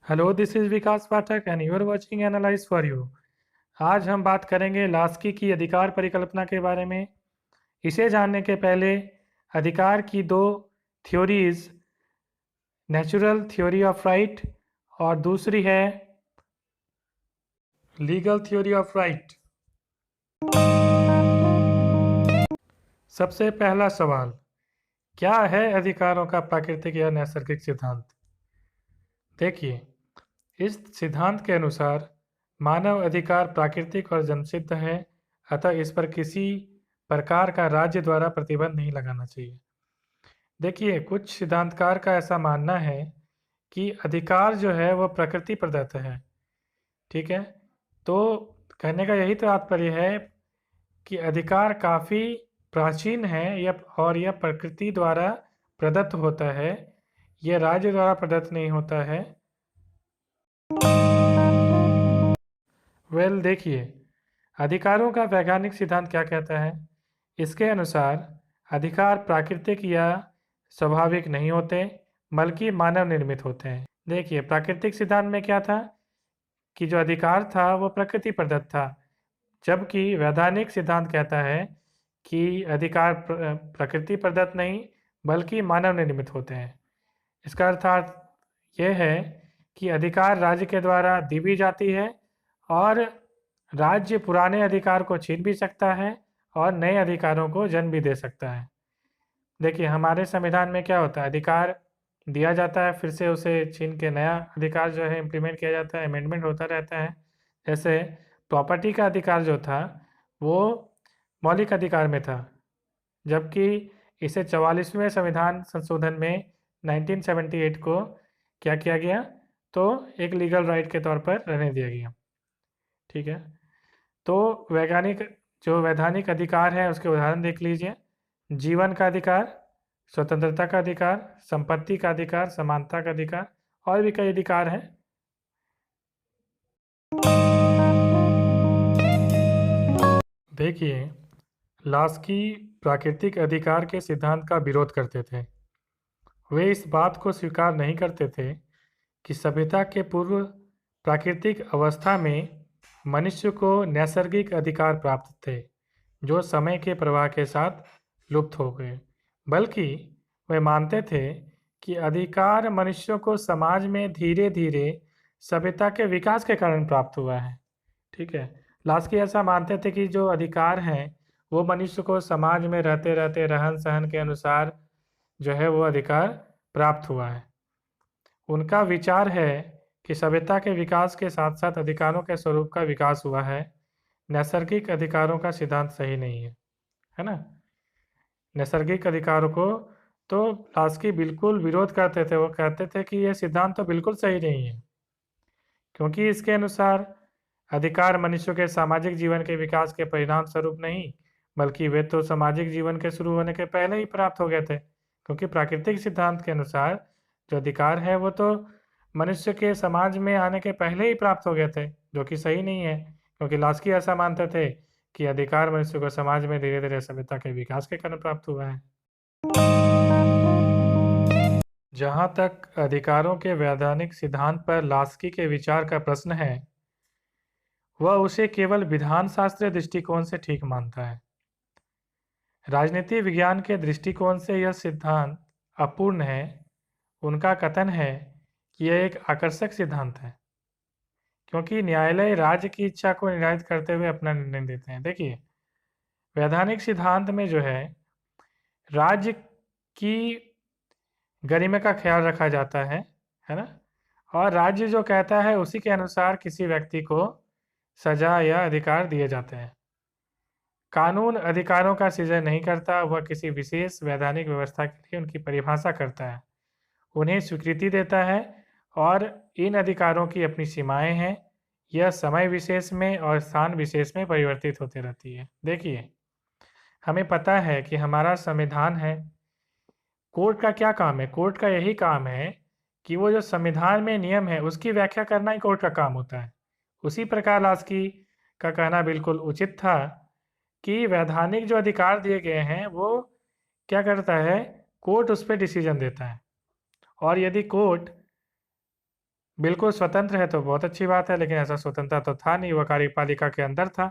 Hello, this is Vikas Pathak and you are watching analyse for you. आज हम बात करेंगे लास्की की अधिकार परिकल्पना के बारे में। इसे जानने के पहले अधिकार की दो theories, natural theory of right और दूसरी है लीगल थ्योरी ऑफ राइट। सबसे पहला सवाल, क्या है अधिकारों का प्राकृतिक या नैसर्गिक सिद्धांत? देखिए, इस सिद्धांत के अनुसार मानव अधिकार प्राकृतिक और जन्मसिद्ध है, अतः इस पर किसी प्रकार का राज्य द्वारा प्रतिबंध नहीं लगाना चाहिए। देखिए, कुछ सिद्धांतकार का ऐसा मानना है कि अधिकार जो है वह प्रकृति प्रदत्त है। ठीक है, तो कहने का यही तात्पर्य है कि अधिकार काफ़ी प्राचीन है और यह प्रकृति द्वारा प्रदत्त होता है, यह राज्य द्वारा प्रदत्त नहीं होता है। देखिए, अधिकारों का वैज्ञानिक सिद्धांत क्या कहता है? इसके अनुसार अधिकार प्राकृतिक या स्वाभाविक नहीं होते, बल्कि मानव निर्मित होते हैं। देखिए, प्राकृतिक सिद्धांत में क्या था कि जो अधिकार था वो प्रकृति प्रदत्त था, जबकि वैधानिक सिद्धांत कहता है कि अधिकार प्रकृति प्रदत्त नहीं बल्कि मानव निर्मित होते हैं। इसका अर्थात यह है कि अधिकार राज्य के द्वारा दी भी जाती है और राज्य पुराने अधिकार को छीन भी सकता है और नए अधिकारों को जन्म भी दे सकता है। देखिए, हमारे संविधान में क्या होता है, अधिकार दिया जाता है, फिर से उसे छीन के नया अधिकार जो है इम्प्लीमेंट किया जाता है, अमेंडमेंट होता रहता है। जैसे प्रॉपर्टी का अधिकार जो था वो मौलिक अधिकार में था, जबकि इसे 44वें संविधान संशोधन में 1978 को क्या किया गया, तो एक लीगल राइट के तौर पर रहने दिया गया। ठीक है, तो वैधानिक अधिकार है उसके उदाहरण देख लीजिए। जीवन का अधिकार, स्वतंत्रता का अधिकार, संपत्ति का अधिकार, समानता का अधिकार और भी कई अधिकार हैं। देखिए, लास्की प्राकृतिक अधिकार के सिद्धांत का विरोध करते थे। वे इस बात को स्वीकार नहीं करते थे कि सभ्यता के पूर्व प्राकृतिक अवस्था में मनुष्य को नैसर्गिक अधिकार प्राप्त थे, जो समय के प्रवाह के साथ लुप्त हो गए, बल्कि वे मानते थे कि अधिकार मनुष्यों को समाज में धीरे धीरे सभ्यता के विकास के कारण प्राप्त हुआ है। ठीक है, लास्की ऐसा मानते थे कि जो अधिकार हैं वो मनुष्य को समाज में रहते रहते रहन सहन के अनुसार जो है वो अधिकार प्राप्त हुआ है। उनका विचार है कि सभ्यता के विकास के साथ साथ अधिकारों के स्वरूप का विकास हुआ है। नैसर्गिक अधिकारों का सिद्धांत सही नहीं है ना। नैसर्गिक अधिकारों को तो लास्की बिल्कुल विरोध करते थे। वो कहते थे कि यह सिद्धांत तो बिल्कुल सही नहीं है, क्योंकि इसके अनुसार अधिकार मनुष्य के सामाजिक जीवन के विकास के परिणाम स्वरूप नहीं, बल्कि वे तो सामाजिक जीवन के शुरू होने के पहले ही प्राप्त हो गए थे। क्योंकि प्राकृतिक सिद्धांत के अनुसार जो अधिकार है वो तो मनुष्य के समाज में आने के पहले ही प्राप्त हो गए थे, जो कि सही नहीं है। क्योंकि लास्की ऐसा मानते थे कि अधिकार मनुष्य को समाज में धीरे धीरे सभ्यता के विकास के कारण प्राप्त हुआ है। जहाँ तक अधिकारों के वैधानिक सिद्धांत पर लास्की के विचार का प्रश्न है, वह उसे केवल विधान शास्त्रीय दृष्टिकोण से ठीक मानता है। राजनीति विज्ञान के दृष्टिकोण से यह सिद्धांत अपूर्ण है। उनका कथन है कि यह एक आकर्षक सिद्धांत है, क्योंकि न्यायालय राज्य की इच्छा को निर्धारित करते हुए अपना निर्णय देते हैं। देखिए, वैधानिक सिद्धांत में जो है राज्य की गरिमा का ख्याल रखा जाता है ना, और राज्य जो कहता है उसी के अनुसार किसी व्यक्ति को सजा या अधिकार दिए जाते हैं। कानून अधिकारों का सृजन नहीं करता, वह किसी विशेष वैधानिक व्यवस्था के लिए उनकी परिभाषा करता है, उन्हें स्वीकृति देता है और इन अधिकारों की अपनी सीमाएं हैं। यह समय विशेष में और स्थान विशेष में परिवर्तित होती रहती है। देखिए, हमें पता है कि हमारा संविधान है। कोर्ट का क्या काम है? कोर्ट का यही काम है कि वो जो संविधान में नियम है उसकी व्याख्या करना ही कोर्ट का काम होता है। उसी प्रकार लास्की का कहना बिल्कुल उचित था कि वैधानिक जो अधिकार दिए गए हैं वो क्या करता है, कोर्ट उस पर डिसीजन देता है। और यदि कोर्ट बिल्कुल स्वतंत्र है तो बहुत अच्छी बात है, लेकिन ऐसा स्वतंत्रता तो था नहीं, वह कार्यपालिका के अंदर था,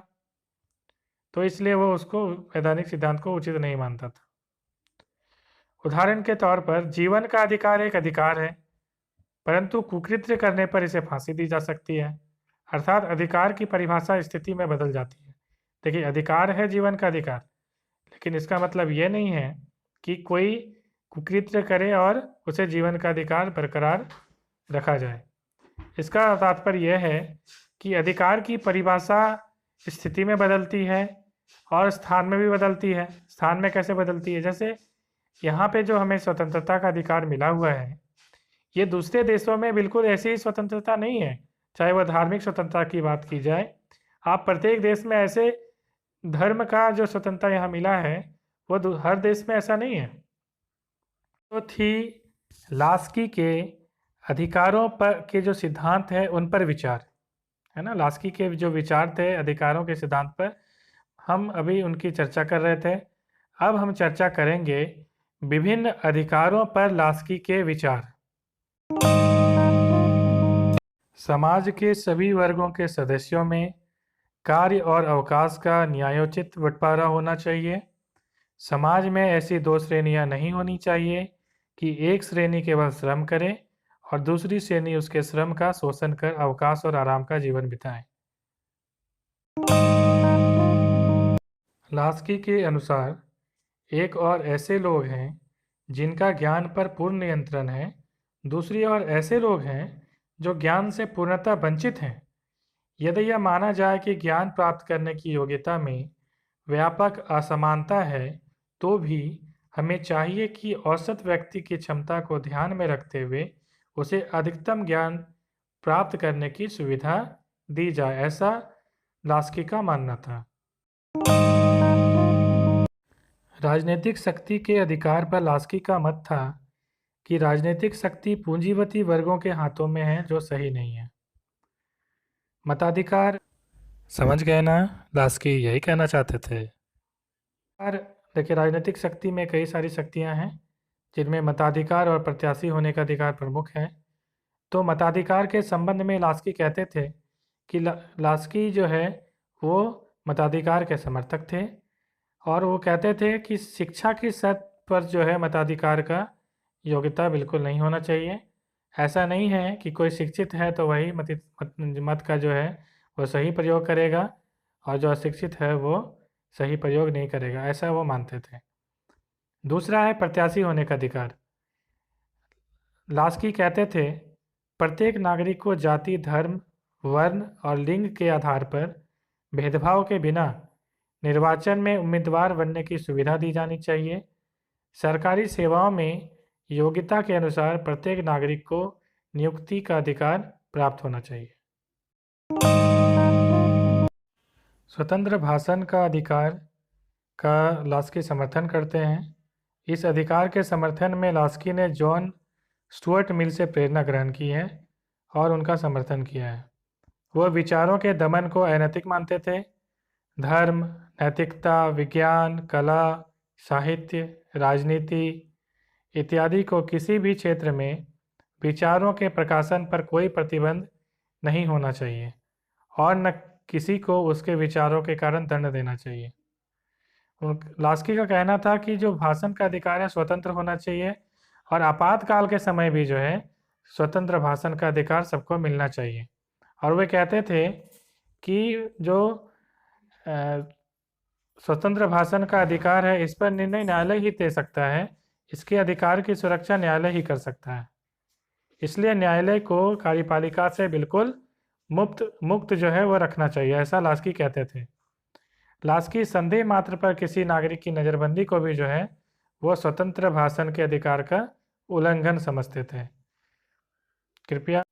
तो इसलिए वो उसको वैधानिक सिद्धांत को उचित नहीं मानता था। उदाहरण के तौर पर जीवन का अधिकार एक अधिकार है, परंतु कुकृत्य करने पर इसे फांसी दी जा सकती है। अर्थात अधिकार की परिभाषा स्थिति में बदल जाती है। देखिए, अधिकार है जीवन का अधिकार, लेकिन इसका मतलब ये नहीं है कि कोई कुकृत्य करे और उसे जीवन का अधिकार बरकरार रखा जाए। इसका तात्पर्य यह है कि अधिकार की परिभाषा स्थिति में बदलती है और स्थान में भी बदलती है। स्थान में कैसे बदलती है, जैसे यहाँ पे जो हमें स्वतंत्रता का अधिकार मिला हुआ है, ये दूसरे देशों में बिल्कुल ऐसी ही स्वतंत्रता नहीं है। चाहे वह धार्मिक स्वतंत्रता की बात की जाए, आप प्रत्येक देश में ऐसे धर्म का जो स्वतंत्रता यहाँ मिला है, वो हर देश में ऐसा नहीं है। तो थी लास्की के अधिकारों पर के जो सिद्धांत है उन पर विचार, है ना। लास्की के जो विचार थे अधिकारों के सिद्धांत पर, हम अभी उनकी चर्चा कर रहे थे। अब हम चर्चा करेंगे विभिन्न अधिकारों पर लास्की के विचार। समाज के सभी वर्गों के सदस्यों में कार्य और अवकाश का न्यायोचित बंटवारा होना चाहिए। समाज में ऐसी दो श्रेणियां नहीं होनी चाहिए कि एक श्रेणी केवल श्रम करे और दूसरी श्रेणी उसके श्रम का शोषण कर अवकाश और आराम का जीवन बिताए। लास्की के अनुसार एक और ऐसे लोग हैं जिनका ज्ञान पर पूर्ण नियंत्रण है, दूसरी ओर ऐसे लोग हैं जो ज्ञान से पूर्णतः वंचित हैं। यदि यह माना जाए कि ज्ञान प्राप्त करने की योग्यता में व्यापक असमानता है, तो भी हमें चाहिए कि औसत व्यक्ति की क्षमता को ध्यान में रखते हुए उसे अधिकतम ज्ञान प्राप्त करने की सुविधा दी जाए। ऐसा लास्की का मानना था। राजनीतिक शक्ति के अधिकार पर लास्की का मत था कि राजनीतिक शक्ति पूंजीपति वर्गों के हाथों में है, जो सही नहीं है। मताधिकार, समझ गए ना, लास्की यही कहना चाहते थे। और देखिए, राजनीतिक शक्ति में कई सारी शक्तियां हैं जिनमें मताधिकार और प्रत्याशी होने का अधिकार प्रमुख है। तो मताधिकार के संबंध में लास्की कहते थे कि लास्की जो है वो मताधिकार के समर्थक थे, और वो कहते थे कि शिक्षा की शर्त पर जो है मताधिकार का योग्यता बिल्कुल नहीं होना चाहिए। ऐसा नहीं है कि कोई शिक्षित है तो वही मत का जो है वो सही प्रयोग करेगा और जो अशिक्षित है वो सही प्रयोग नहीं करेगा, ऐसा वो मानते थे। दूसरा है प्रत्याशी होने का अधिकार। लास्की कहते थे प्रत्येक नागरिक को जाति, धर्म, वर्ण और लिंग के आधार पर भेदभाव के बिना निर्वाचन में उम्मीदवार बनने की सुविधा दी जानी चाहिए। सरकारी सेवाओं में योग्यता के अनुसार प्रत्येक नागरिक को नियुक्ति का अधिकार प्राप्त होना चाहिए। स्वतंत्र भाषण का अधिकार का लास्की समर्थन करते हैं। इस अधिकार के समर्थन में लास्की ने जॉन स्टुअर्ट मिल से प्रेरणा ग्रहण की है और उनका समर्थन किया है। वह विचारों के दमन को अनैतिक मानते थे। धर्म, नैतिकता, विज्ञान, कला, साहित्य, राजनीति इत्यादि को किसी भी क्षेत्र में विचारों के प्रकाशन पर कोई प्रतिबंध नहीं होना चाहिए और न किसी को उसके विचारों के कारण दंड देना चाहिए। लास्की का कहना था कि जो भाषण का अधिकार है स्वतंत्र होना चाहिए और आपातकाल के समय भी जो है स्वतंत्र भाषण का अधिकार सबको मिलना चाहिए। और वे कहते थे कि जो स्वतंत्र भाषण का अधिकार है इस पर निर्णय न्यायालय ही दे सकता है, इसके अधिकार की सुरक्षा न्यायालय ही कर सकता है। इसलिए न्यायालय को कार्यपालिका से बिल्कुल मुक्त जो है वो रखना चाहिए, ऐसा लास्की कहते थे। लास्की संदेह मात्र पर किसी नागरिक की नज़रबंदी को भी जो है वो स्वतंत्र भाषण के अधिकार का उल्लंघन समझते थे। कृपया